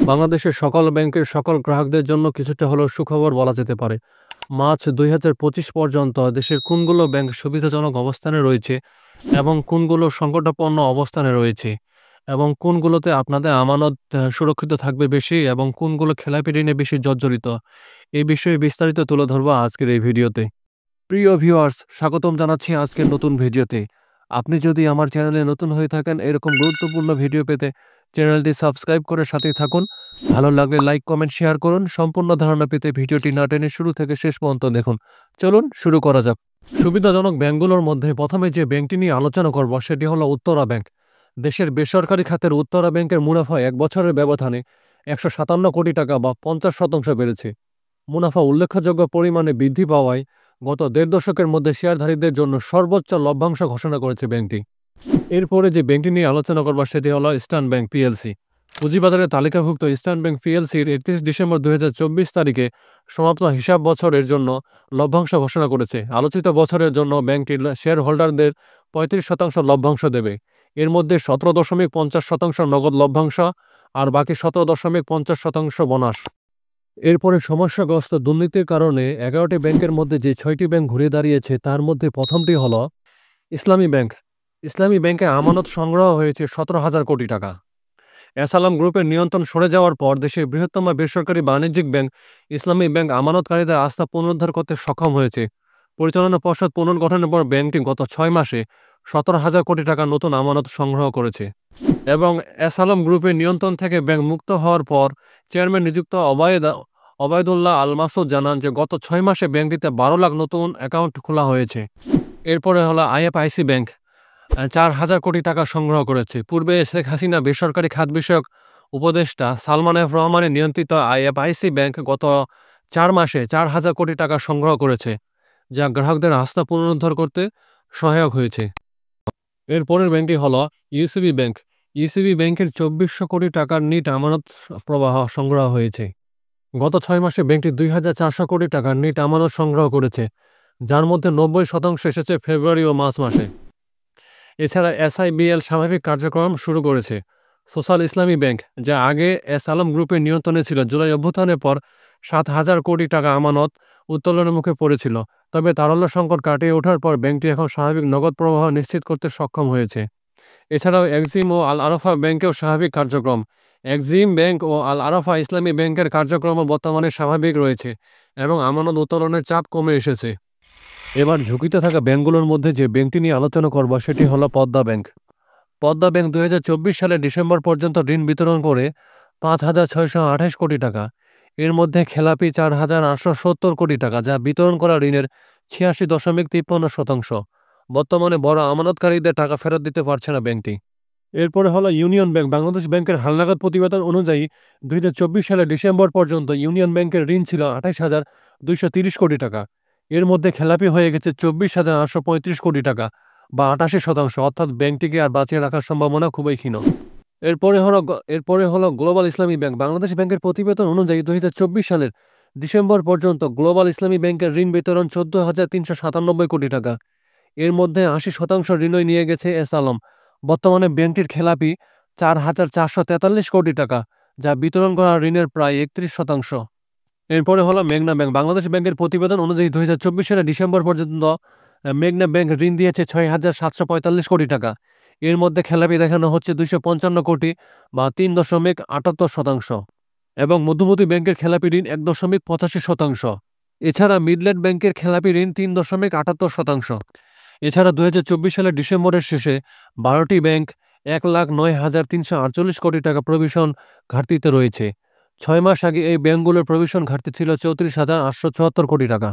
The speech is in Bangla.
বাংলাদেশের সকল ব্যাংকের সকল গ্রাহকদের জন্য কিছুটা হলেও সুখবর বলা যেতে পারে। মার্চ ২০২৫ পর্যন্ত দেশের কোনগুলো ব্যাংক সুবিধাজনক অবস্থানে রয়েছে এবং কোনগুলো সংকটাপন্ন অবস্থানে রয়েছে এবং কোনগুলোতে আপনাদের আমানত সুরক্ষিত থাকবে বেশি এবং কোনগুলো খেলাপি ঋণে বেশি জর্জরিত, এই বিষয়ে বিস্তারিত তুলে ধরবো আজকের এই ভিডিওতে। প্রিয় ভিউয়ার্স, স্বাগতম জানাচ্ছি আজকের নতুন ভিডিওতে। আপনি যদি আমার চ্যানেলে নতুন হয়ে থাকেন এরকম গুরুত্বপূর্ণ ভিডিও পেতে চ্যানেলটি সাবস্ক্রাইব করে সাথেই থাকুন। ভালো লাগলে লাইক, কমেন্ট, শেয়ার করুন। সম্পূর্ণ ধারণা পেতে ভিডিওটি না টেনে শুরু থেকে শেষ পর্যন্ত দেখুন। চলুন শুরু করা যাক। সুবিধাজনক ব্যাংকগুলোর মধ্যে প্রথমে যে ব্যাংকটি নিয়ে আলোচনা করব সেটি হলো উত্তরা ব্যাংক। দেশের বেসরকারি খাতের উত্তরা ব্যাংকের মুনাফা এক বছরের ব্যবধানে ১৫৭ কোটি টাকা বা ৫০% বেড়েছে। মুনাফা উল্লেখযোগ্য পরিমাণে বৃদ্ধি পাওয়ায় গত দেড় দশকের মধ্যে শেয়ারধারীদের জন্য সর্বোচ্চ লভ্যাংশ ঘোষণা করেছে ব্যাংকটি। এরপরে যে ব্যাংকটি নিয়ে আলোচনা করব সেটি হলো ইস্টার্ন ব্যাংক পিএলসি। পুঁজিবাজারে তালিকাভুক্ত ইস্টার্ন ব্যাংক পিএলসির ৩১ ডিসেম্বর ২০২৪ তারিখে সমাপ্ত হিসাব বছরের জন্য লভ্যাংশ ঘোষণা করেছে। আলোচিত বছরের জন্য ব্যাংকটি শেয়ার হোল্ডারদের ৩৫% লভ্যাংশ দেবে। এর মধ্যে ১৭.৫০% নগদ লভ্যাংশ আর বাকি ১৭.৫০% বোনাস। এরপরে সমস্যাগ্রস্ত দুর্নীতির কারণে ১১টি ব্যাংকের মধ্যে যে ৬টি ব্যাংক ঘুরে দাঁড়িয়েছে তার মধ্যে প্রথমটি হল ইসলামী ব্যাংক। ইসলামী ব্যাংকে আমানত সংগ্রহ হয়েছে ১৭,০০০ কোটি টাকা। এসালাম গ্রুপের নিয়ন্ত্রণ সরে যাওয়ার পর দেশের বৃহত্তম বেসরকারি বাণিজ্যিক ব্যাংক ইসলামী ব্যাংক আমানতকারীদের আস্থা পুনরুদ্ধার করতে সক্ষম হয়েছে। পরিচালনা পর্ষদ পুনর্গঠনের পর ব্যাংকটি গত ৬ মাসে ১৭,০০০ কোটি টাকা নতুন আমানত সংগ্রহ করেছে এবং এসালাম গ্রুপের নিয়ন্ত্রণ থেকে ব্যাংক মুক্ত হওয়ার পর চেয়ারম্যান নিযুক্ত ওবায়দুল্লাহ আল মাসুদ জানান যে গত ৬ মাসে ব্যাংকটিতে ১২ লাখ নতুন অ্যাকাউন্ট খোলা হয়েছে। এরপরে হলো আইএফআইসি ব্যাংক ৪,০০০ কোটি টাকা সংগ্রহ করেছে। পূর্বে শেখ হাসিনা বেসরকারি খাত বিষয়ক উপদেষ্টা সালমান এফ রহমানের নিয়ন্ত্রিত আইএফআইসি ব্যাংক গত ৪ মাসে ৪,০০০ কোটি টাকা সংগ্রহ করেছে, যা গ্রাহকদের আস্থা পুনরুদ্ধার করতে সহায়ক হয়েছে। এরপরের ব্যাংকটি হলো ইউসিবি ব্যাংক। ইউসিবি ব্যাংকের ২৪০০ কোটি টাকার নিট আমানত প্রবাহ সংগ্রহ হয়েছে। গত ৬ মাসে ব্যাংকটি ২,৪০০ কোটি টাকার নিট আমানত সংগ্রহ করেছে, যার মধ্যে ৯০% এসেছে ফেব্রুয়ারি ও মার্চ মাসে। এছাড়া এসআইবিএল স্বাভাবিক কার্যক্রম শুরু করেছে। সোশ্যাল ইসলামী ব্যাংক, যা আগে এস আলম গ্রুপের নিয়ন্ত্রণে ছিল, জুলাই অভ্যুত্থানের পর ৭,০০০ কোটি টাকা আমানত উত্তোলনের মুখে পড়েছিল। তবে তারল্য সংকট কাটিয়ে ওঠার পর ব্যাংকটি এখন স্বাভাবিক নগদ প্রবাহ নিশ্চিত করতে সক্ষম হয়েছে। এছাড়াও এক্সিম ও আল আরাফা ব্যাংকেও স্বাভাবিক কার্যক্রম। এক্সিম ব্যাংক ও আল আরাফা ইসলামী ব্যাংকের কার্যক্রমও বর্তমানে স্বাভাবিক রয়েছে এবং আমানত উত্তোলনের চাপ কমে এসেছে। এবার ঝুঁকিতে থাকা ব্যাংকগুলোর মধ্যে যে ব্যাংকটি নিয়ে আলোচনা করব সেটি হলো পদ্মা ব্যাংক। পদ্মা ব্যাংক ২০২৪ সালের ডিসেম্বর পর্যন্ত ঋণ বিতরণ করে ৫,৬২৮ কোটি টাকা। এর মধ্যে খেলাপি ৪,৮৭০ কোটি টাকা, যা বিতরণ করা ঋণের ৮৬.৫৩%। বর্তমানে বড় আমানতকারীদের টাকা ফেরত দিতে পারছে না ব্যাংকটি। এরপরে হলো ইউনিয়ন ব্যাংক। বাংলাদেশ ব্যাংকের হালনাগাদ প্রতিবেদন অনুযায়ী ২০২৪ সালের ডিসেম্বর পর্যন্ত ইউনিয়ন ব্যাংকের ঋণ ছিল ২৮,২৩০ কোটি টাকা। এর মধ্যে খেলাপি হয়ে গেছে ২৪,৮৩৫ কোটি টাকা বা ৮৮%, অর্থাৎ ব্যাংকটিকে আর বাঁচিয়ে রাখার সম্ভাবনা খুবই ক্ষীণ। এরপরে হলো গ্লোবাল ইসলামী ব্যাংক। বাংলাদেশ ব্যাংকের প্রতিবেদন অনুযায়ী ২০২৪ সালের ডিসেম্বর পর্যন্ত গ্লোবাল ইসলামী ব্যাংকের ঋণ বিতরণ ১৪,৩৯৭ কোটি টাকা। এর মধ্যে ৮০% ঋণই নিয়ে গেছে এস আলম। বর্তমানে ব্যাংকটির খেলাপি ৪,৪৪৩ কোটি টাকা, যা বিতরণ করা ঋণের প্রায় ৩১%। এরপরে হলো মেঘনা ব্যাংক। বাংলাদেশ ব্যাংকের প্রতিবেদন অনুযায়ী ২০২৪ সালের ডিসেম্বর পর্যন্ত মেঘনা ব্যাংক ঋণ দিয়েছে ৬,৭৪৫ কোটি টাকা। এর মধ্যে খেলাপি দেখানো হচ্ছে ২৫৫ কোটি বা ৩.৭৮% এবং মধ্যবর্তী ব্যাংকের খেলাপি ঋণ ১.৮৫%। এছাড়া মিডল্যান্ড ব্যাংকের খেলাপি ঋণ ৩.৭৮%। এছাড়া ২০২৪ সালের ডিসেম্বরের শেষে ১২টি ব্যাংক ১,০৯,৩৪৮ কোটি টাকা প্রভিশন ঘাটতিতে রয়েছে। ৬ মাস আগে এই ব্যাংকগুলোর প্রভিশন ঘাটতি ছিল ৩৪,৮৭৪ কোটি টাকা।